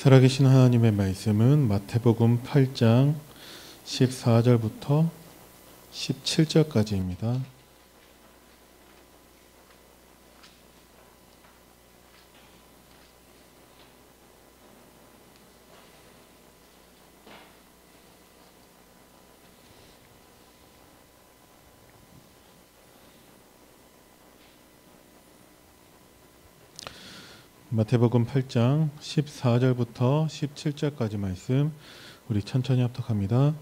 살아계신 하나님의 말씀은 마태복음 8장 14절부터 17절까지입니다. 마태복음 8장 14절부터 17절까지 말씀 우리 천천히 합독합니다.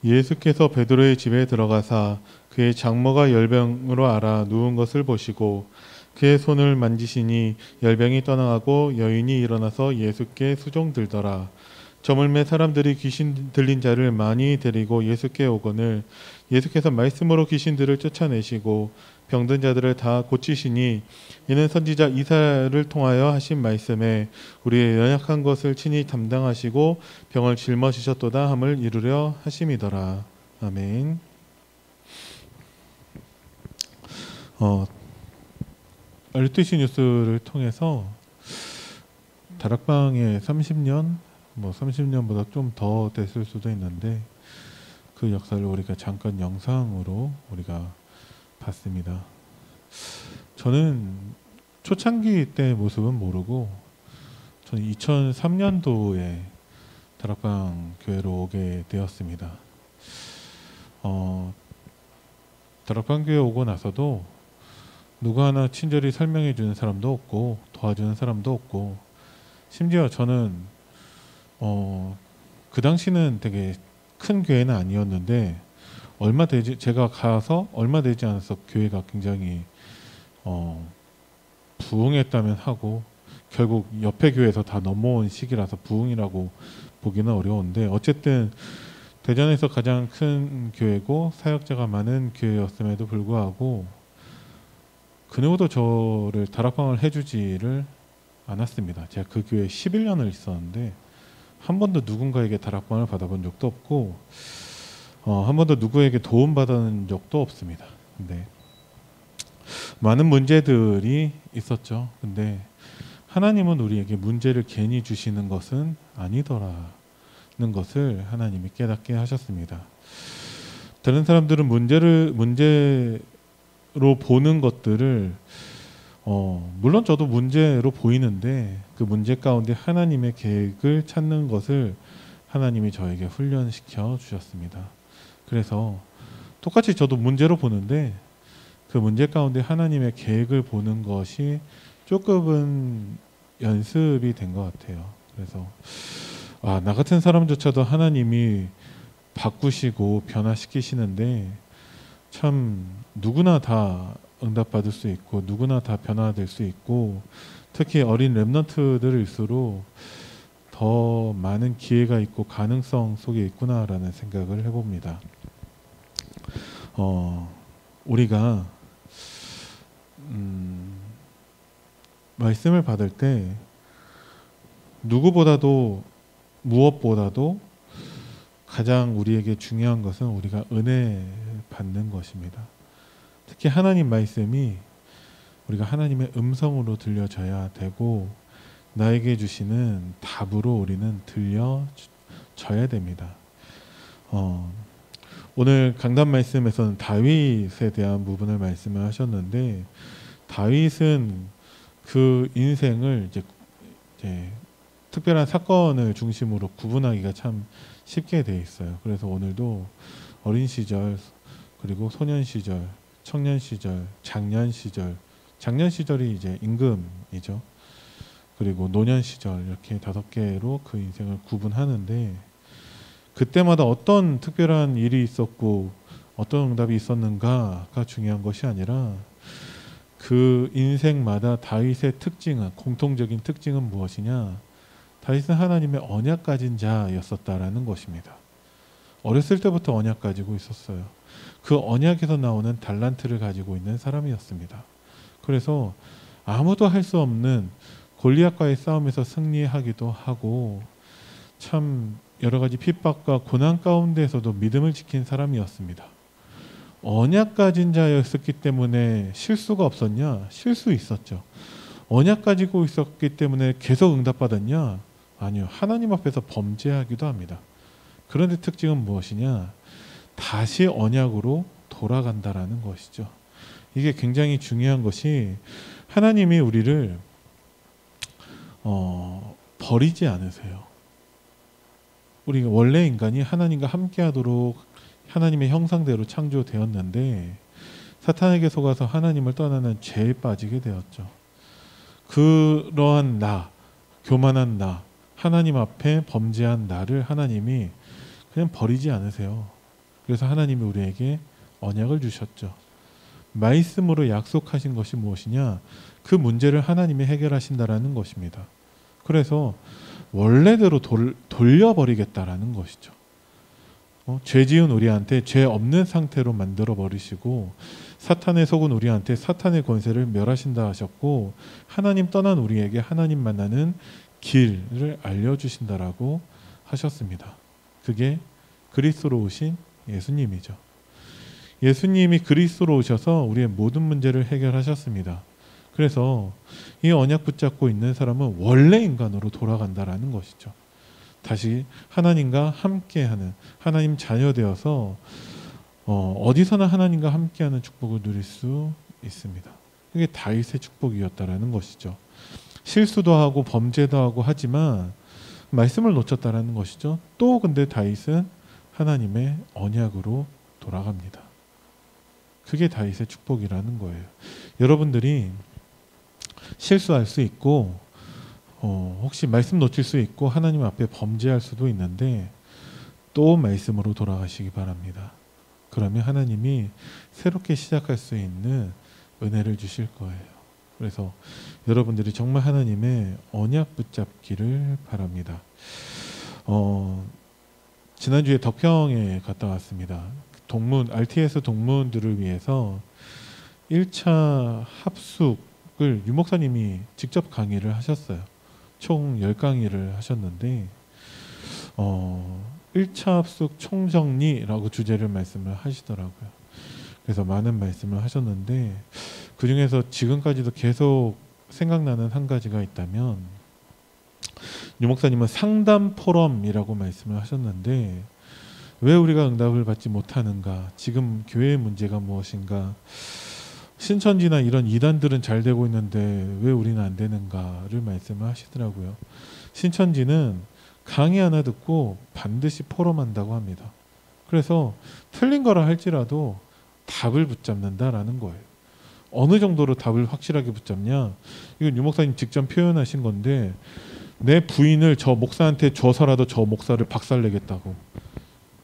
예수께서 베드로의 집에 들어가사 그의 장모가 열병으로 앓아 누운 것을 보시고 그의 손을 만지시니 열병이 떠나가고 여인이 일어나서 예수께 수종들더라. 저물매 사람들이 귀신 들린 자를 많이 데리고 예수께 오거늘 예수께서 말씀으로 귀신들을 쫓아내시고 병든 자들을 다 고치시니 이는 선지자 이사야를 통하여 하신 말씀에 우리의 연약한 것을 친히 담당하시고 병을 짊어지셨도다 함을 이루려 하심이더라. 아멘. RTC 뉴스를 통해서 다락방에 30년, 30년보다 좀 더 됐을 수도 있는데 그 역사를 우리가 잠깐 영상으로 우리가 봤습니다. 저는 초창기 때 모습은 모르고 저는 2003년도에 다락방 교회로 오게 되었습니다. 다락방 교회 오고 나서도 누구 하나 친절히 설명해 주는 사람도 없고 도와주는 사람도 없고 심지어 저는 그 당시는 되게 큰 교회는 아니었는데 제가 가서 얼마 되지 않아서 교회가 굉장히 부흥했다면 하고 결국 옆에 교회에서 다 넘어온 시기라서 부흥이라고 보기는 어려운데 어쨌든 대전에서 가장 큰 교회고 사역자가 많은 교회였음에도 불구하고 그 누구도 저를 다락방을 해주지를 않았습니다. 제가 그 교회에 11년을 있었는데 한 번도 누군가에게 다락방을 받아본 적도 없고 한 번도 누구에게 도움받은 적도 없습니다. 근데 많은 문제들이 있었죠. 근데 하나님은 우리에게 문제를 괜히 주시는 것은 아니더라는 것을 하나님이 깨닫게 하셨습니다. 다른 사람들은 문제로 보는 것들을 물론 저도 문제로 보이는데 그 문제 가운데 하나님의 계획을 찾는 것을 하나님이 저에게 훈련시켜 주셨습니다. 그래서 똑같이 저도 문제로 보는데 그 문제 가운데 하나님의 계획을 보는 것이 조금은 연습이 된 것 같아요. 그래서 나 같은 사람조차도 하나님이 바꾸시고 변화시키시는데 참 누구나 다 응답받을 수 있고 누구나 다 변화될 수 있고 특히 어린 렘넌트들일수록 더 많은 기회가 있고 가능성 속에 있구나라는 생각을 해봅니다. 우리가 말씀을 받을 때 누구보다도 무엇보다도 가장 우리에게 중요한 것은 우리가 은혜 받는 것입니다. 특히 하나님 말씀이 우리가 하나님의 음성으로 들려져야 되고 나에게 주시는 답으로 우리는 들려져야 됩니다. 오늘 강단 말씀에서는 다윗에 대한 부분을 말씀을 하셨는데 다윗은 그 인생을 이제 특별한 사건을 중심으로 구분하기가 참 쉽게 돼 있어요. 그래서 오늘도 어린 시절 그리고 소년 시절, 청년 시절, 장년 시절이 이제 임금이죠. 그리고 노년 시절 이렇게 5개로 그 인생을 구분하는데 그때마다 어떤 특별한 일이 있었고 어떤 응답이 있었는가가 중요한 것이 아니라 그 인생마다 다윗의 특징은 공통적인 특징은 무엇이냐? 다윗은 하나님의 언약 가진 자였었다라는 것입니다. 어렸을 때부터 언약 가지고 있었어요. 그 언약에서 나오는 달란트를 가지고 있는 사람이었습니다. 그래서 아무도 할 수 없는 골리앗과의 싸움에서 승리하기도 하고 참 여러 가지 핍박과 고난 가운데에서도 믿음을 지킨 사람이었습니다. 언약 가진 자였었기 때문에 실수가 없었냐? 실수 있었죠. 언약 가지고 있었기 때문에 계속 응답받았냐? 아니요. 하나님 앞에서 범죄하기도 합니다. 그런데 특징은 무엇이냐? 다시 언약으로 돌아간다라는 것이죠. 이게 굉장히 중요한 것이 하나님이 우리를 버리지 않으세요. 우리가 원래 인간이 하나님과 함께하도록 하나님의 형상대로 창조되었는데 사탄에게 속아서 하나님을 떠나는 죄에 빠지게 되었죠. 그러한 나, 교만한 나, 하나님 앞에 범죄한 나를 하나님이 그냥 버리지 않으세요. 그래서 하나님이 우리에게 언약을 주셨죠. 말씀으로 약속하신 것이 무엇이냐? 그 문제를 하나님이 해결하신다라는 것입니다. 그래서 원래대로 돌려버리겠다라는 것이죠. 죄 지은 우리한테 죄 없는 상태로 만들어 버리시고 사탄에 속은 우리한테 사탄의 권세를 멸하신다 하셨고 하나님 떠난 우리에게 하나님 만나는 길을 알려주신다라고 하셨습니다. 그게 그리스도로 오신 예수님이죠. 예수님이 그리스도로 오셔서 우리의 모든 문제를 해결하셨습니다. 그래서 이 언약 붙잡고 있는 사람은 원래 인간으로 돌아간다라는 것이죠. 다시 하나님과 함께하는 하나님 자녀 되어서 어디서나 하나님과 함께하는 축복을 누릴 수 있습니다. 그게 다윗의 축복이었다라는 것이죠. 실수도 하고 범죄도 하고 하지만 말씀을 놓쳤다라는 것이죠. 또 근데 다윗은 하나님의 언약으로 돌아갑니다. 그게 다윗의 축복이라는 거예요. 여러분들이 실수할 수 있고 혹시 말씀 놓칠 수 있고 하나님 앞에 범죄할 수도 있는데 또 말씀으로 돌아가시기 바랍니다. 그러면 하나님이 새롭게 시작할 수 있는 은혜를 주실 거예요. 그래서 여러분들이 정말 하나님의 언약 붙잡기를 바랍니다. 지난주에 덕평에 갔다 왔습니다. RTS 동문들을 위해서 1차 합숙을 유 목사님이 직접 강의를 하셨어요. 총 10강의를 하셨는데 1차 합숙 총정리라고 주제를 말씀을 하시더라고요. 그래서 많은 말씀을 하셨는데 그 중에서 지금까지도 계속 생각나는 한 가지가 있다면 유 목사님은 상담 포럼이라고 말씀을 하셨는데 왜 우리가 응답을 받지 못하는가? 지금 교회의 문제가 무엇인가? 신천지나 이런 이단들은 잘 되고 있는데 왜 우리는 안 되는가를 말씀을 하시더라고요. 신천지는 강의 하나 듣고 반드시 포럼한다고 합니다. 그래서 틀린 거라 할지라도 답을 붙잡는다라는 거예요. 어느 정도로 답을 확실하게 붙잡냐? 이건 유 목사님 직접 표현하신 건데 내 부인을 저 목사한테 줘서라도 저 목사를 박살내겠다고.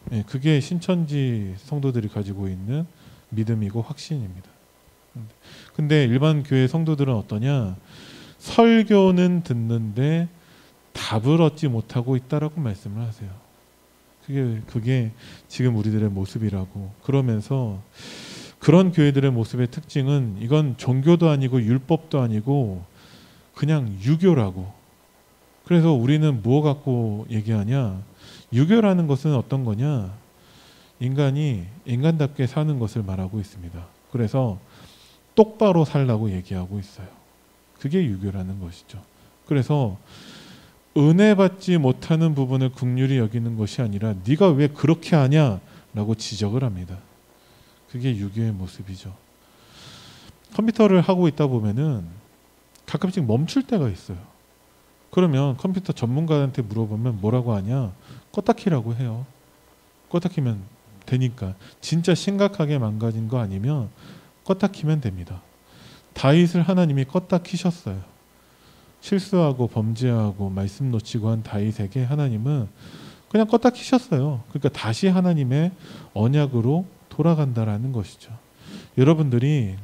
네, 그게 신천지 성도들이 가지고 있는 믿음이고 확신입니다. 근데 일반 교회 성도들은 어떠냐? 설교는 듣는데 답을 얻지 못하고 있다라고 말씀을 하세요. 그게 지금 우리들의 모습이라고. 그러면서 그런 교회들의 모습의 특징은 이건 종교도 아니고 율법도 아니고 그냥 유교라고. 그래서 우리는 무엇 갖고 얘기하냐? 유교라는 것은 어떤 거냐? 인간이 인간답게 사는 것을 말하고 있습니다. 그래서 똑바로 살라고 얘기하고 있어요. 그게 유교라는 것이죠. 그래서 은혜 받지 못하는 부분을 긍휼히 여기는 것이 아니라 네가 왜 그렇게 하냐라고 지적을 합니다. 그게 유교의 모습이죠. 컴퓨터를 하고 있다 보면은 가끔씩 멈출 때가 있어요. 그러면 컴퓨터 전문가한테 물어보면 뭐라고 하냐? 껐다 키라고 해요. 껐다 키면 되니까. 진짜 심각하게 망가진 거 아니면 껐다 키면 됩니다. 다윗을 하나님이 껐다 키셨어요. 실수하고 범죄하고 말씀 놓치고 한 다윗에게 하나님은 그냥 껐다 키셨어요. 그러니까 다시 하나님의 언약으로 돌아간다라는 것이죠. 여러분들이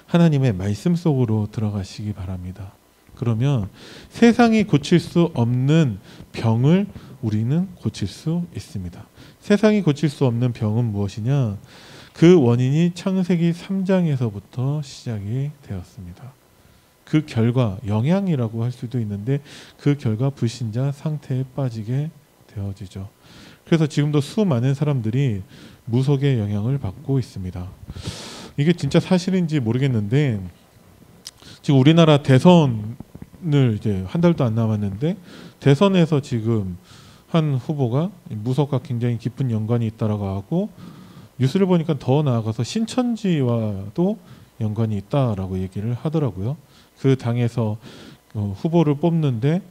하나님의 말씀 속으로 들어가시기 바랍니다. 그러면 세상이 고칠 수 없는 병을 우리는 고칠 수 있습니다. 세상이 고칠 수 없는 병은 무엇이냐? 그 원인이 창세기 3장에서부터 시작이 되었습니다. 그 결과, 영향이라고 할 수도 있는데 그 결과 불신자 상태에 빠지게 되어지죠. 그래서 지금도 수많은 사람들이 무속의 영향을 받고 있습니다. 이게 진짜 사실인지 모르겠는데 지금 우리나라 대선을 이제 한 달도 안 남았는데 대선에서 지금 한 후보가 무속과 굉장히 깊은 연관이 있다라고 하고 뉴스를 보니까 더 나아가서 신천지와도 연관이 있다라고 얘기를 하더라고요. 그 당에서 후보를 뽑는데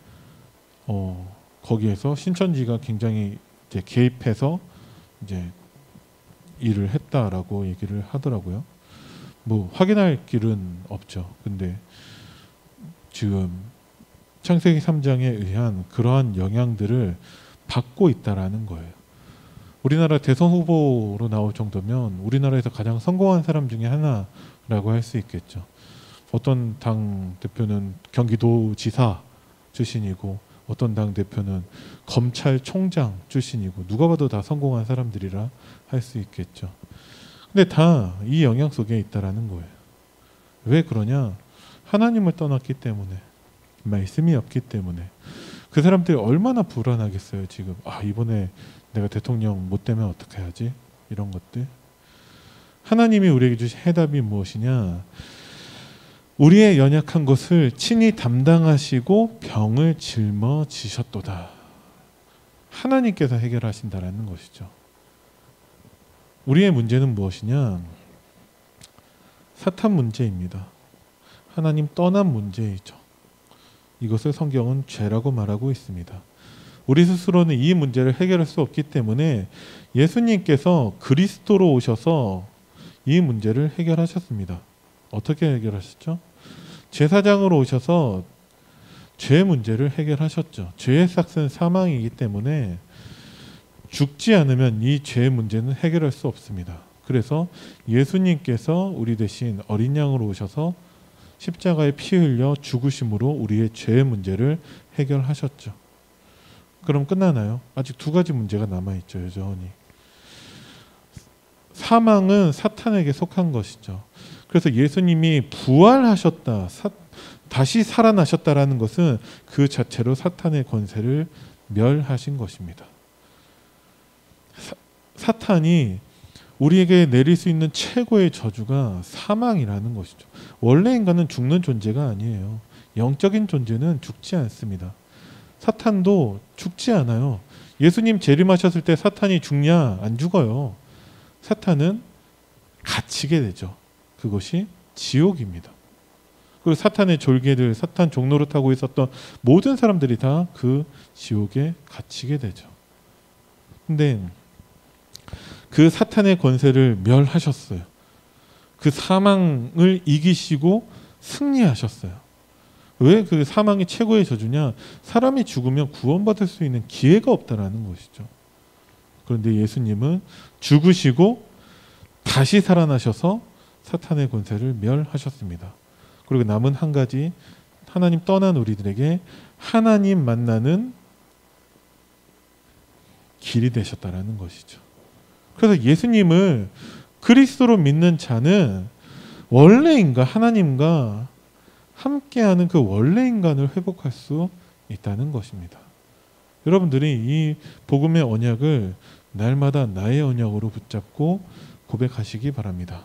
거기에서 신천지가 굉장히 이제 개입해서 이제 일을 했다라고 얘기를 하더라고요. 뭐 확인할 길은 없죠. 근데 지금 창세기 3장에 의한 그러한 영향들을 받고 있다라는 거예요. 우리나라 대선 후보로 나올 정도면 우리나라에서 가장 성공한 사람 중에 하나라고 할 수 있겠죠. 어떤 당 대표는 경기도지사 출신이고 어떤 당 대표는 검찰총장 출신이고 누가 봐도 다 성공한 사람들이라 할 수 있겠죠. 근데 다 이 영향 속에 있다라는 거예요. 왜 그러냐? 하나님을 떠났기 때문에, 말씀이 없기 때문에. 그 사람들이 얼마나 불안하겠어요. 지금 이번에 내가 대통령 못 되면 어떻게 하지? 이런 것들. 하나님이 우리에게 주신 해답이 무엇이냐? 우리의 연약한 것을 친히 담당하시고 병을 짊어지셨도다. 하나님께서 해결하신다라는 것이죠. 우리의 문제는 무엇이냐? 사탄 문제입니다. 하나님 떠난 문제이죠. 이것을 성경은 죄라고 말하고 있습니다. 우리 스스로는 이 문제를 해결할 수 없기 때문에 예수님께서 그리스도로 오셔서 이 문제를 해결하셨습니다. 어떻게 해결하셨죠? 제사장으로 오셔서 죄 문제를 해결하셨죠. 죄의 삭은 사망이기 때문에 죽지 않으면 이 죄 문제는 해결할 수 없습니다. 그래서 예수님께서 우리 대신 어린 양으로 오셔서 십자가에 피 흘려 죽으심으로 우리의 죄의 문제를 해결하셨죠. 그럼 끝나나요? 아직 두 가지 문제가 남아있죠. 여전히. 사망은 사탄에게 속한 것이죠. 그래서 예수님이 부활하셨다, 다시 살아나셨다라는 것은 그 자체로 사탄의 권세를 멸하신 것입니다. 사탄이 우리에게 내릴 수 있는 최고의 저주가 사망이라는 것이죠. 원래 인간은 죽는 존재가 아니에요. 영적인 존재는 죽지 않습니다. 사탄도 죽지 않아요. 예수님 재림하셨을 때 사탄이 죽냐? 안 죽어요. 사탄은 갇히게 되죠. 그것이 지옥입니다. 그리고 사탄의 졸개들, 사탄 종노릇하고 있었던 모든 사람들이 다 그 지옥에 갇히게 되죠. 근데 그 사탄의 권세를 멸하셨어요. 그 사망을 이기시고 승리하셨어요. 왜 그 사망이 최고의 저주냐? 사람이 죽으면 구원받을 수 있는 기회가 없다라는 것이죠. 그런데 예수님은 죽으시고 다시 살아나셔서 사탄의 권세를 멸하셨습니다. 그리고 남은 한 가지, 하나님 떠난 우리들에게 하나님 만나는 길이 되셨다라는 것이죠. 그래서 예수님을 그리스도로 믿는 자는 원래 인간, 하나님과 함께하는 그 원래 인간을 회복할 수 있다는 것입니다. 여러분들이 이 복음의 언약을 날마다 나의 언약으로 붙잡고 고백하시기 바랍니다.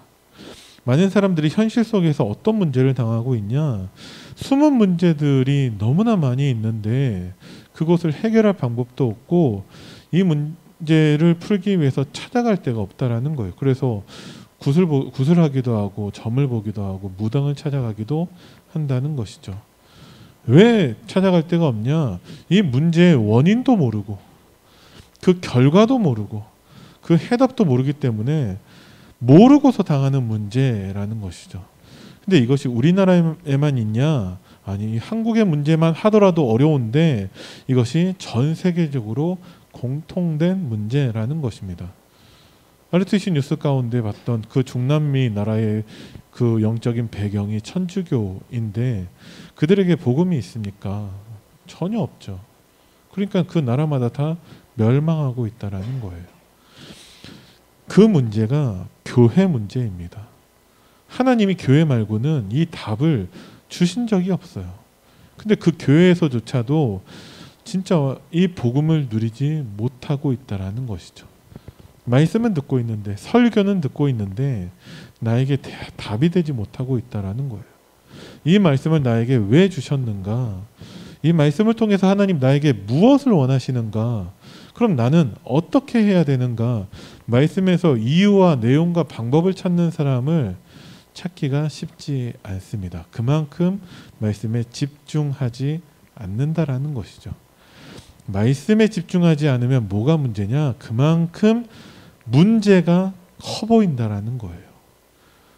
많은 사람들이 현실 속에서 어떤 문제를 당하고 있냐? 숨은 문제들이 너무나 많이 있는데 그것을 해결할 방법도 없고 이 문제를 풀기 위해서 찾아갈 데가 없다라는 거예요. 그래서 구슬하기도 하고 점을 보기도 하고 무당을 찾아가기도 한다는 것이죠. 왜 찾아갈 데가 없냐? 이 문제의 원인도 모르고 그 결과도 모르고 그 해답도 모르기 때문에 모르고서 당하는 문제라는 것이죠. 근데 이것이 우리나라에만 있냐? 아니, 한국의 문제만 하더라도 어려운데 이것이 전 세계적으로 공통된 문제라는 것입니다. RTC 뉴스 가운데 봤던 그 중남미 나라의 그 영적인 배경이 천주교인데 그들에게 복음이 있습니까? 전혀 없죠. 그러니까 그 나라마다 다 멸망하고 있다라는 거예요. 그 문제가 교회 문제입니다. 하나님이 교회 말고는 이 답을 주신 적이 없어요. 근데 그 교회에서조차도 진짜 이 복음을 누리지 못하고 있다라는 것이죠. 말씀은 듣고 있는데 설교는 듣고 있는데 나에게 답이 되지 못하고 있다라는 거예요. 이 말씀을 나에게 왜 주셨는가? 이 말씀을 통해서 하나님 나에게 무엇을 원하시는가? 그럼 나는 어떻게 해야 되는가? 말씀에서 이유와 내용과 방법을 찾는 사람을 찾기가 쉽지 않습니다. 그만큼 말씀에 집중하지 않는다라는 것이죠. 말씀에 집중하지 않으면 뭐가 문제냐? 그만큼 문제가 커 보인다라는 거예요.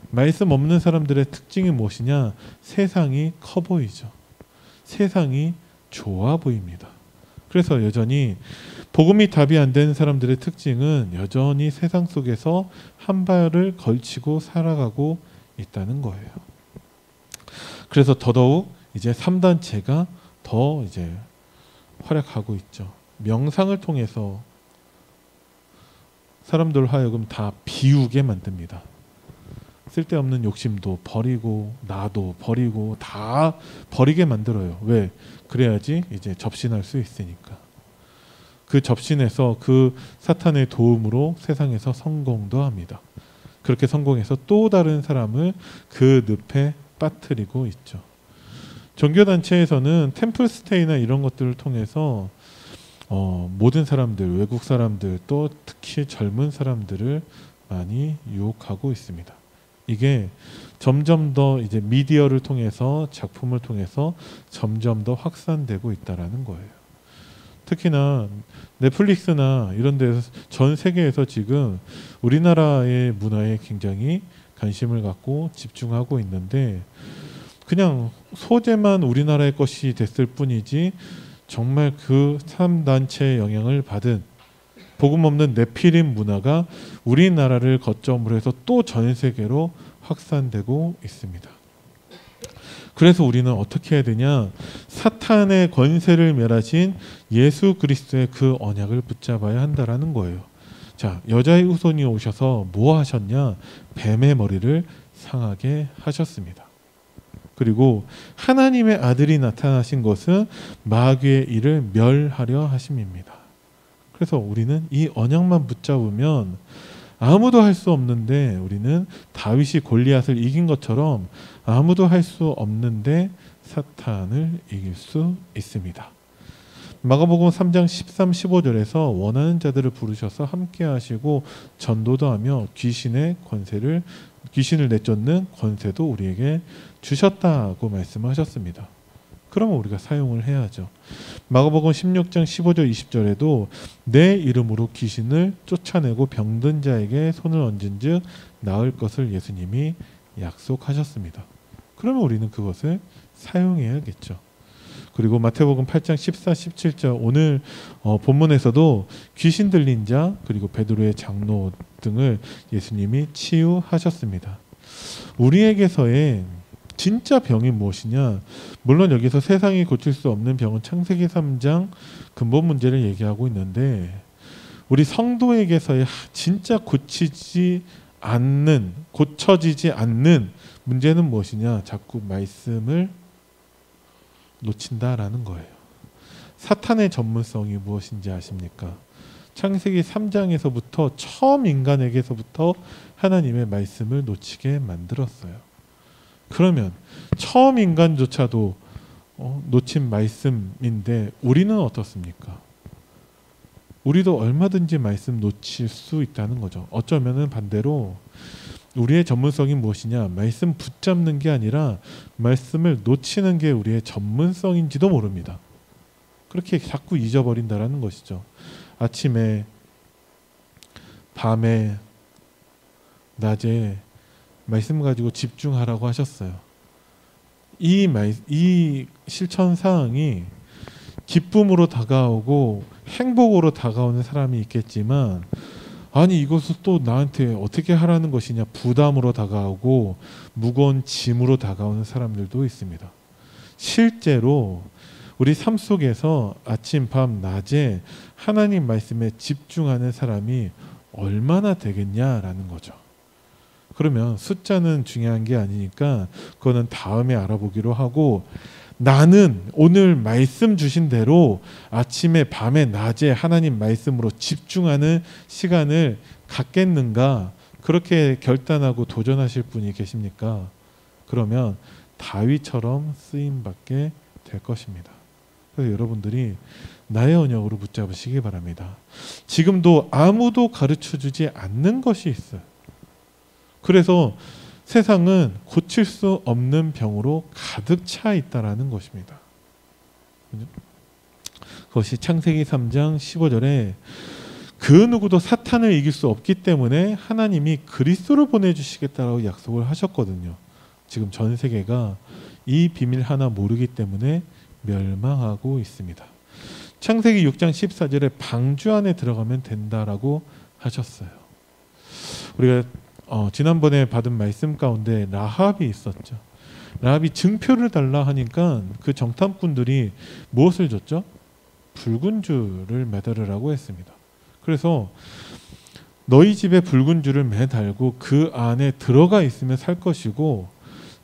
말씀 없는 사람들의 특징이 무엇이냐? 세상이 커 보이죠. 세상이 좋아 보입니다. 그래서 여전히 복음이 답이 안 되는 사람들의 특징은 여전히 세상 속에서 한 발을 걸치고 살아가고 있다는 거예요. 그래서 더더욱 이제 3단체가 더 이제 활약하고 있죠. 명상을 통해서 사람들 하여금 다 비우게 만듭니다. 쓸데없는 욕심도 버리고 나도 버리고 다 버리게 만들어요. 왜? 그래야지 이제 접신할 수 있으니까. 그 접신해서 그 사탄의 도움으로 세상에서 성공도 합니다. 그렇게 성공해서 또 다른 사람을 그 늪에 빠뜨리고 있죠. 종교단체에서는 템플스테이나 이런 것들을 통해서 모든 사람들, 외국 사람들 또 특히 젊은 사람들을 많이 유혹하고 있습니다. 이게 점점 더 이제 미디어를 통해서 작품을 통해서 점점 더 확산되고 있다라는 거예요. 특히나 넷플릭스나 이런 데서 전 세계에서 지금 우리나라의 문화에 굉장히 관심을 갖고 집중하고 있는데 그냥 소재만 우리나라의 것이 됐을 뿐이지 정말 그 3단체의 영향을 받은 복음 없는 네피림 문화가 우리나라를 거점으로 해서 또 전 세계로 확산되고 있습니다. 그래서 우리는 어떻게 해야 되냐? 사탄의 권세를 멸하신 예수 그리스도의 그 언약을 붙잡아야 한다라는 거예요. 자, 여자의 후손이 오셔서 뭐 하셨냐? 뱀의 머리를 상하게 하셨습니다. 그리고 하나님의 아들이 나타나신 것은 마귀의 일을 멸하려 하심입니다. 그래서 우리는 이 언약만 붙잡으면 아무도 할 수 없는데 우리는 다윗이 골리앗을 이긴 것처럼 아무도 할 수 없는데 사탄을 이길 수 있습니다. 마가복음 3장 13, 15절에서 원하는 자들을 부르셔서 함께 하시고 전도도 하며 귀신을 내쫓는 권세도 우리에게 주셨다고 말씀하셨습니다. 그러면 우리가 사용을 해야죠. 마가복음 16장 15절 20절에도 내 이름으로 귀신을 쫓아내고 병든 자에게 손을 얹은 즉 나을 것을 예수님이 약속하셨습니다. 그러면 우리는 그것을 사용해야겠죠. 그리고 마태복음 8장 14, 17절 오늘 본문에서도 귀신 들린 자 그리고 베드로의 장로 등을 예수님이 치유하셨습니다. 우리에게서의 진짜 병이 무엇이냐? 물론 여기서 세상이 고칠 수 없는 병은 창세기 3장 근본 문제를 얘기하고 있는데 우리 성도에게서의 진짜 고쳐지지 않는 문제는 무엇이냐? 자꾸 말씀을 놓친다라는 거예요. 사탄의 전문성이 무엇인지 아십니까? 창세기 3장에서부터 처음 인간에게서부터 하나님의 말씀을 놓치게 만들었어요. 그러면 처음 인간조차도 놓친 말씀인데 우리는 어떻습니까? 우리도 얼마든지 말씀 놓칠 수 있다는 거죠. 어쩌면은 반대로 우리의 전문성이 무엇이냐? 말씀 붙잡는 게 아니라 말씀을 놓치는 게 우리의 전문성인지도 모릅니다. 그렇게 자꾸 잊어버린다라는 것이죠. 아침에, 밤에, 낮에 말씀 가지고 집중하라고 하셨어요. 이 실천 사항이 기쁨으로 다가오고 행복으로 다가오는 사람이 있겠지만 아니 이것을 또 나한테 어떻게 하라는 것이냐 부담으로 다가오고 무거운 짐으로 다가오는 사람들도 있습니다. 실제로 우리 삶 속에서 아침, 밤, 낮에 하나님 말씀에 집중하는 사람이 얼마나 되겠냐라는 거죠. 그러면 숫자는 중요한 게 아니니까 그거는 다음에 알아보기로 하고 나는 오늘 말씀 주신 대로 아침에 밤에 낮에 하나님 말씀으로 집중하는 시간을 갖겠는가 그렇게 결단하고 도전하실 분이 계십니까? 그러면 다윗처럼 쓰임받게 될 것입니다. 그래서 여러분들이 나의 언약으로 붙잡으시기 바랍니다. 지금도 아무도 가르쳐주지 않는 것이 있어요. 그래서 세상은 고칠 수 없는 병으로 가득 차 있다라는 것입니다. 그것이 창세기 3장 15절에 그 누구도 사탄을 이길 수 없기 때문에 하나님이 그리스도를 보내주시겠다라고 약속을 하셨거든요. 지금 전 세계가 이 비밀 하나 모르기 때문에 멸망하고 있습니다. 창세기 6장 14절에 방주 안에 들어가면 된다라고 하셨어요. 우리가 지난번에 받은 말씀 가운데 라합이 있었죠. 라합이 증표를 달라 하니까 그 정탐꾼들이 무엇을 줬죠? 붉은 줄을 매달으라고 했습니다. 그래서 너희 집에 붉은 줄을 매달고 그 안에 들어가 있으면 살 것이고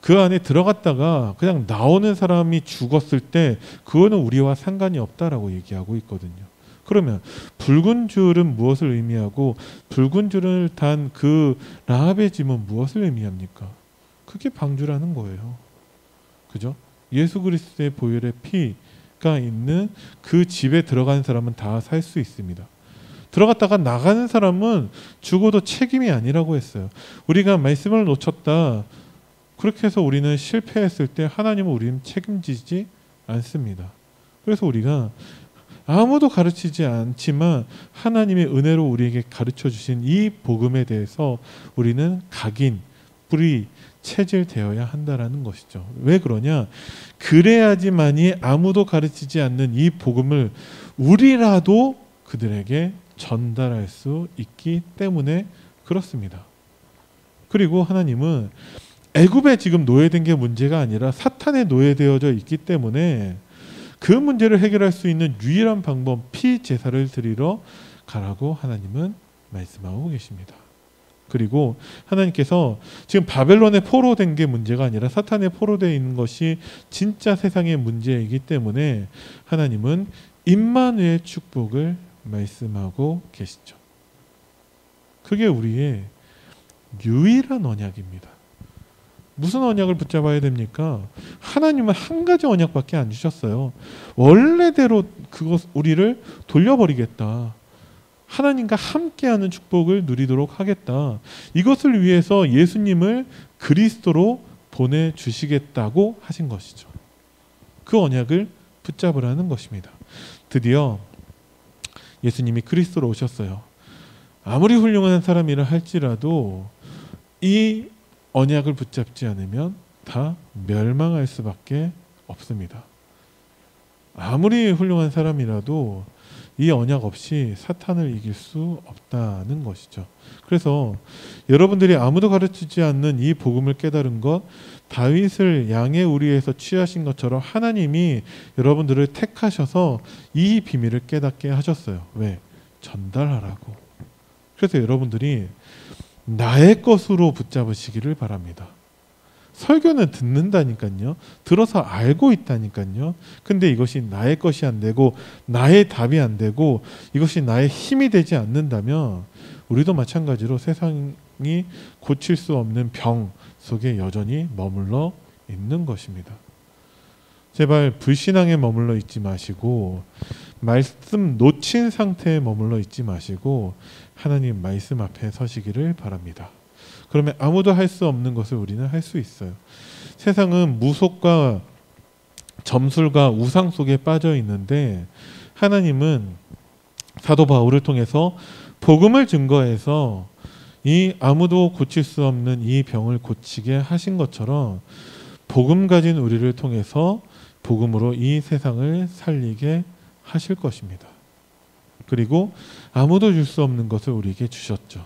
그 안에 들어갔다가 그냥 나오는 사람이 죽었을 때 그거는 우리와 상관이 없다라고 얘기하고 있거든요. 그러면 붉은 줄은 무엇을 의미하고 붉은 줄을 단 그 라합의 짐은 무엇을 의미합니까? 그게 방주라는 거예요. 그죠? 예수 그리스도의 보혈의 피가 있는 그 집에 들어가는 사람은 다 살 수 있습니다. 들어갔다가 나가는 사람은 죽어도 책임이 아니라고 했어요. 우리가 말씀을 놓쳤다. 그렇게 해서 우리는 실패했을 때 하나님은 우리는 책임지지 않습니다. 그래서 우리가 아무도 가르치지 않지만 하나님의 은혜로 우리에게 가르쳐 주신 이 복음에 대해서 우리는 각인, 뿌리, 체질되어야 한다라는 것이죠. 왜 그러냐? 그래야지만이 아무도 가르치지 않는 이 복음을 우리라도 그들에게 전달할 수 있기 때문에 그렇습니다. 그리고 하나님은 애굽에 지금 노예된 게 문제가 아니라 사탄에 노예되어져 있기 때문에 그 문제를 해결할 수 있는 유일한 방법, 피 제사를 드리러 가라고 하나님은 말씀하고 계십니다. 그리고 하나님께서 지금 바벨론에 포로된 게 문제가 아니라 사탄에 포로되어 있는 것이 진짜 세상의 문제이기 때문에 하나님은 임마누엘 축복을 말씀하고 계시죠. 그게 우리의 유일한 언약입니다. 무슨 언약을 붙잡아야 됩니까? 하나님은 한 가지 언약밖에 안 주셨어요. 원래대로 그것 우리를 돌려버리겠다. 하나님과 함께하는 축복을 누리도록 하겠다. 이것을 위해서 예수님을 그리스도로 보내주시겠다고 하신 것이죠. 그 언약을 붙잡으라는 것입니다. 드디어 예수님이 그리스도로 오셨어요. 아무리 훌륭한 사람이라 할지라도 이 언약을 붙잡지 않으면 다 멸망할 수밖에 없습니다. 아무리 훌륭한 사람이라도 이 언약 없이 사탄을 이길 수 없다는 것이죠. 그래서 여러분들이 아무도 가르치지 않는 이 복음을 깨달은 것, 다윗을 양의 우리에서 취하신 것처럼 하나님이 여러분들을 택하셔서 이 비밀을 깨닫게 하셨어요. 왜? 전달하라고. 그래서 여러분들이 나의 것으로 붙잡으시기를 바랍니다. 설교는 듣는다니까요. 들어서 알고 있다니까요. 근데 이것이 나의 것이 안 되고 나의 답이 안 되고 이것이 나의 힘이 되지 않는다면 우리도 마찬가지로 세상이 고칠 수 없는 병 속에 여전히 머물러 있는 것입니다. 제발 불신앙에 머물러 있지 마시고 말씀 놓친 상태에 머물러 있지 마시고 하나님 말씀 앞에 서시기를 바랍니다. 그러면 아무도 할 수 없는 것을 우리는 할 수 있어요. 세상은 무속과 점술과 우상 속에 빠져 있는데 하나님은 사도 바울을 통해서 복음을 증거해서 이 아무도 고칠 수 없는 이 병을 고치게 하신 것처럼 복음 가진 우리를 통해서 복음으로 이 세상을 살리게 하실 것입니다. 그리고 아무도 줄 수 없는 것을 우리에게 주셨죠.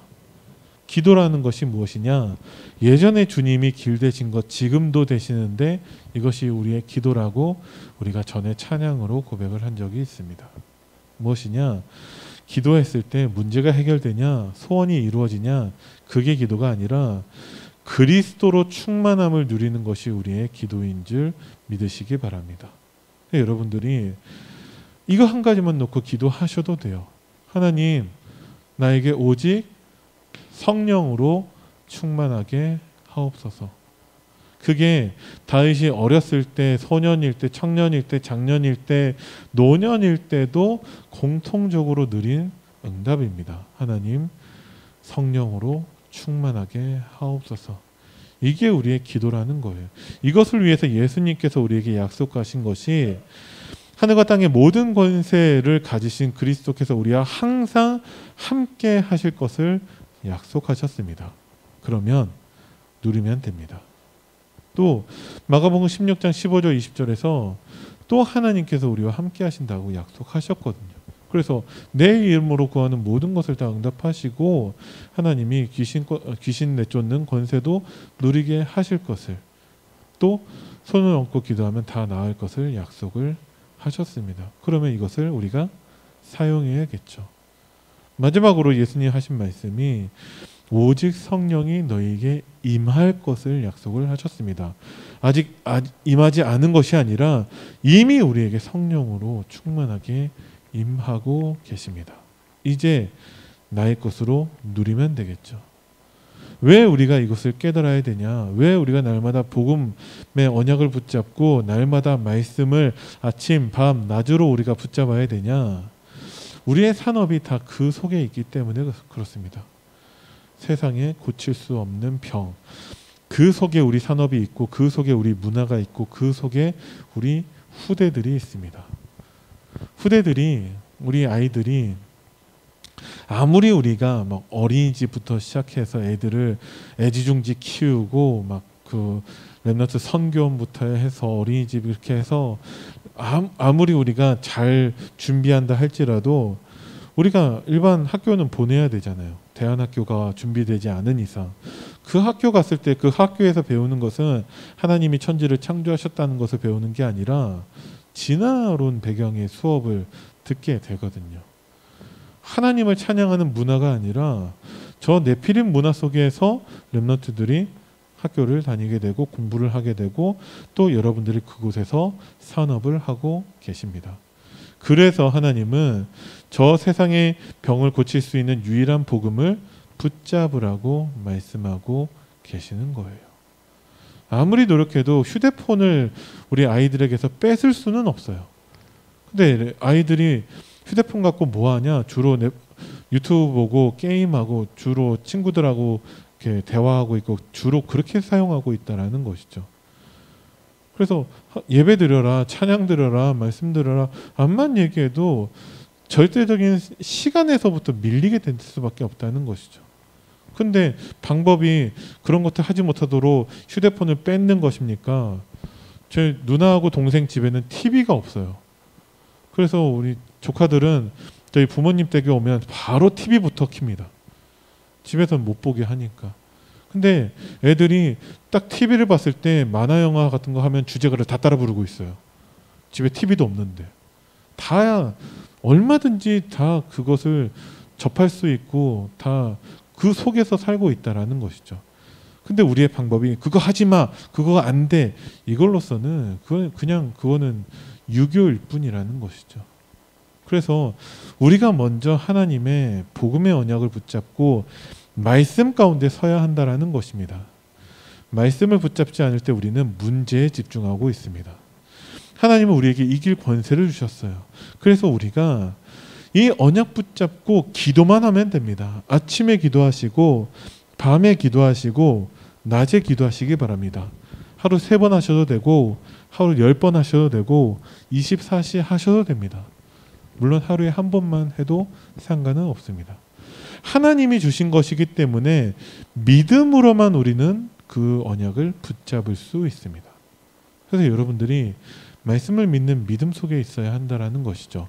기도라는 것이 무엇이냐? 예전에 주님이 길 되신 것 지금도 되시는데 이것이 우리의 기도라고 우리가 전에 찬양으로 고백을 한 적이 있습니다. 무엇이냐? 기도했을 때 문제가 해결되냐? 소원이 이루어지냐? 그게 기도가 아니라 그리스도로 충만함을 누리는 것이 우리의 기도인 줄 믿으시기 바랍니다. 여러분들이 이거 한 가지만 놓고 기도하셔도 돼요. 하나님, 나에게 오직 성령으로 충만하게 하옵소서. 그게 다윗이 어렸을 때, 소년일 때, 청년일 때, 장년일 때, 노년일 때도 공통적으로 누린 응답입니다. 하나님 성령으로 충만하게 하옵소서. 이게 우리의 기도라는 거예요. 이것을 위해서 예수님께서 우리에게 약속하신 것이 하늘과 땅의 모든 권세를 가지신 그리스도께서 우리와 항상 함께 하실 것을 약속하셨습니다. 그러면 누리면 됩니다. 또 마가복음 16장 15절 20절에서 또 하나님께서 우리와 함께 하신다고 약속하셨거든요. 그래서 내 이름으로 구하는 모든 것을 다 응답하시고 하나님이 귀신 내쫓는 권세도 누리게 하실 것을, 또 손을 얹고 기도하면 다 나을 것을 약속을 하셨습니다. 그러면 이것을 우리가 사용해야겠죠. 마지막으로 예수님 하신 말씀이 오직 성령이 너희에게 임할 것을 약속을 하셨습니다. 아직 임하지 않은 것이 아니라 이미 우리에게 성령으로 충만하게 임하고 계십니다. 이제 나의 것으로 누리면 되겠죠. 왜 우리가 이것을 깨달아야 되냐? 왜 우리가 날마다 복음의 언약을 붙잡고 날마다 말씀을 아침, 밤, 낮으로 우리가 붙잡아야 되냐? 우리의 산업이 다 그 속에 있기 때문에 그렇습니다. 세상에 고칠 수 없는 병, 그 속에 우리 산업이 있고 그 속에 우리 문화가 있고 그 속에 우리 후대들이 있습니다. 후대들이, 우리 아이들이 아무리 우리가 막 어린이집부터 시작해서 애들을 애지중지 키우고 막 그 렘넌트 선교원부터 해서 어린이집 이렇게 해서 아무리 우리가 잘 준비한다 할지라도 우리가 일반 학교는 보내야 되잖아요. 대안학교가 준비되지 않은 이상 그 학교 갔을 때 그 학교에서 배우는 것은 하나님이 천지를 창조하셨다는 것을 배우는 게 아니라 진화론 배경의 수업을 듣게 되거든요. 하나님을 찬양하는 문화가 아니라 저 네피림 문화 속에서 렘넌트들이 학교를 다니게 되고 공부를 하게 되고 또 여러분들이 그곳에서 산업을 하고 계십니다. 그래서 하나님은 저 세상의 병을 고칠 수 있는 유일한 복음을 붙잡으라고 말씀하고 계시는 거예요. 아무리 노력해도 휴대폰을 우리 아이들에게서 뺏을 수는 없어요. 근데 아이들이 휴대폰 갖고 뭐 하냐? 주로 유튜브 보고 게임하고 주로 친구들하고 이렇게 대화하고 있고 주로 그렇게 사용하고 있다라는 것이죠. 그래서 예배 드려라, 찬양 드려라, 말씀 드려라 암만 얘기해도 절대적인 시간에서부터 밀리게 될 수밖에 없다는 것이죠. 근데 방법이 그런 것들 하지 못하도록 휴대폰을 뺏는 것입니까? 제 누나하고 동생 집에는 TV가 없어요. 그래서 우리 조카들은 저희 부모님 댁에 오면 바로 TV부터 켭니다. 집에서는 못 보게 하니까. 근데 애들이 딱 TV를 봤을 때 만화 영화 같은 거 하면 주제가를 다 따라 부르고 있어요. 집에 TV도 없는데. 다 얼마든지 다 그것을 접할 수 있고 다 그 속에서 살고 있다라는 것이죠. 근데 우리의 방법이 그거 하지 마, 그거 안 돼 이걸로서는 그거는 유교일 뿐이라는 것이죠. 그래서 우리가 먼저 하나님의 복음의 언약을 붙잡고 말씀 가운데 서야 한다라는 것입니다. 말씀을 붙잡지 않을 때 우리는 문제에 집중하고 있습니다. 하나님은 우리에게 이길 권세를 주셨어요. 그래서 우리가 이 언약 붙잡고 기도만 하면 됩니다. 아침에 기도하시고 밤에 기도하시고 낮에 기도하시기 바랍니다. 하루 3번 하셔도 되고 하루 10번 하셔도 되고 24시 하셔도 됩니다. 물론 하루에 한 번만 해도 상관은 없습니다. 하나님이 주신 것이기 때문에 믿음으로만 우리는 그 언약을 붙잡을 수 있습니다. 그래서 여러분들이 말씀을 믿는 믿음 속에 있어야 한다라는 것이죠.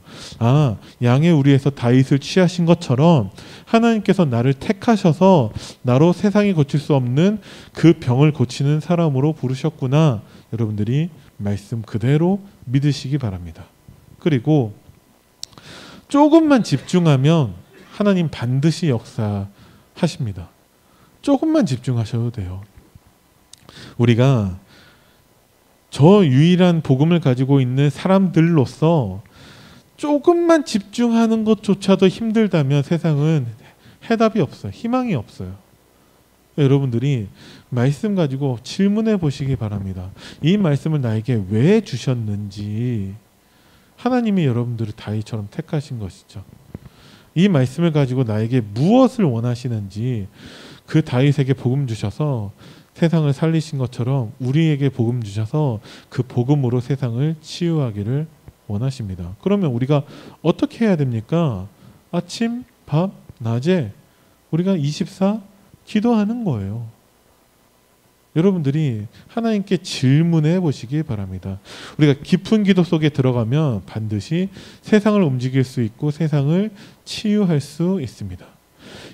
양의 우리에서 다윗을 취하신 것처럼 하나님께서 나를 택하셔서 나로 세상이 고칠 수 없는 그 병을 고치는 사람으로 부르셨구나. 여러분들이 말씀 그대로 믿으시기 바랍니다. 그리고 조금만 집중하면 하나님 반드시 역사하십니다. 조금만 집중하셔도 돼요. 우리가 저 유일한 복음을 가지고 있는 사람들로서 조금만 집중하는 것조차도 힘들다면 세상은 해답이 없어요. 희망이 없어요. 여러분들이 말씀 가지고 질문해 보시기 바랍니다. 이 말씀을 나에게 왜 주셨는지. 하나님이 여러분들을 다윗처럼 택하신 것이죠. 이 말씀을 가지고 나에게 무엇을 원하시는지, 그 다윗에게 복음 주셔서 세상을 살리신 것처럼 우리에게 복음 주셔서 그 복음으로 세상을 치유하기를 원하십니다. 그러면 우리가 어떻게 해야 됩니까? 아침, 밤, 낮에 우리가 24 기도하는 거예요. 여러분들이 하나님께 질문해 보시기 바랍니다. 우리가 깊은 기도 속에 들어가면 반드시 세상을 움직일 수 있고 세상을 치유할 수 있습니다.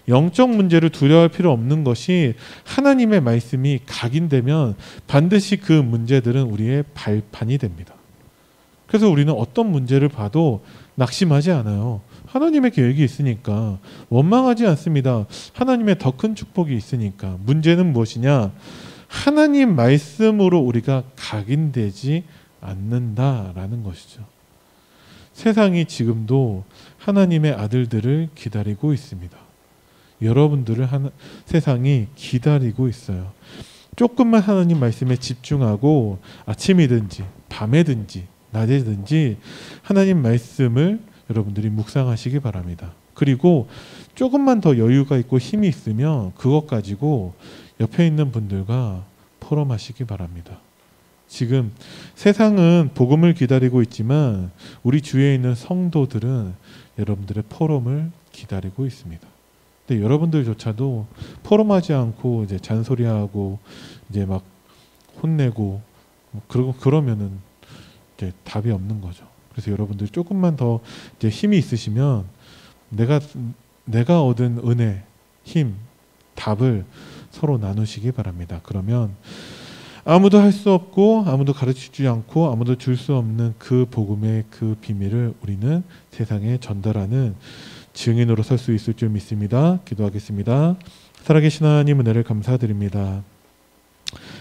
영적 문제를 두려워할 필요 없는 것이, 하나님의 말씀이 각인되면 반드시 그 문제들은 우리의 발판이 됩니다. 그래서 우리는 어떤 문제를 봐도 낙심하지 않아요. 하나님의 계획이 있으니까 원망하지 않습니다. 하나님의 더 큰 축복이 있으니까. 문제는 무엇이냐? 하나님 말씀으로 우리가 각인되지 않는다라는 것이죠. 세상이 지금도 하나님의 아들들을 기다리고 있습니다. 여러분들을 세상이 기다리고 있어요. 조금만 하나님 말씀에 집중하고 아침이든지 밤에든지 낮에든지 하나님 말씀을 여러분들이 묵상하시기 바랍니다. 그리고 조금만 더 여유가 있고 힘이 있으면 그것 가지고 옆에 있는 분들과 포럼하시기 바랍니다. 지금 세상은 복음을 기다리고 있지만 우리 주위에 있는 성도들은 여러분들의 포럼을 기다리고 있습니다. 근데 여러분들조차도 포럼하지 않고 이제 잔소리하고 이제 막 혼내고 그러면은 이제 답이 없는 거죠. 그래서 여러분들 조금만 더 이제 힘이 있으시면 내가 얻은 은혜, 힘, 답을 서로 나누시기 바랍니다. 그러면 아무도 할 수 없고 아무도 가르치지 않고 아무도 줄 수 없는 그 복음의 그 비밀을 우리는 세상에 전달하는 증인으로 설 수 있을 줄 믿습니다. 기도하겠습니다. 살아계신 하나님, 은혜를 감사드립니다.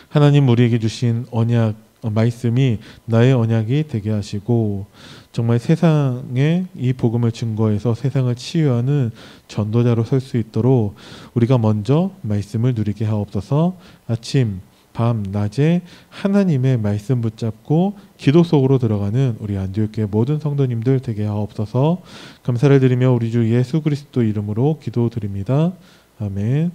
하나님, 우리에게 주신 언약 말씀이 나의 언약이 되게 하시고 정말 세상에 이 복음을 증거해서 세상을 치유하는 전도자로 설 수 있도록 우리가 먼저 말씀을 누리게 하옵소서. 아침, 밤, 낮에 하나님의 말씀 붙잡고 기도 속으로 들어가는 우리 안디옥교회 모든 성도님들 되게 하옵소서. 감사를 드리며 우리 주 예수 그리스도 이름으로 기도드립니다. 아멘.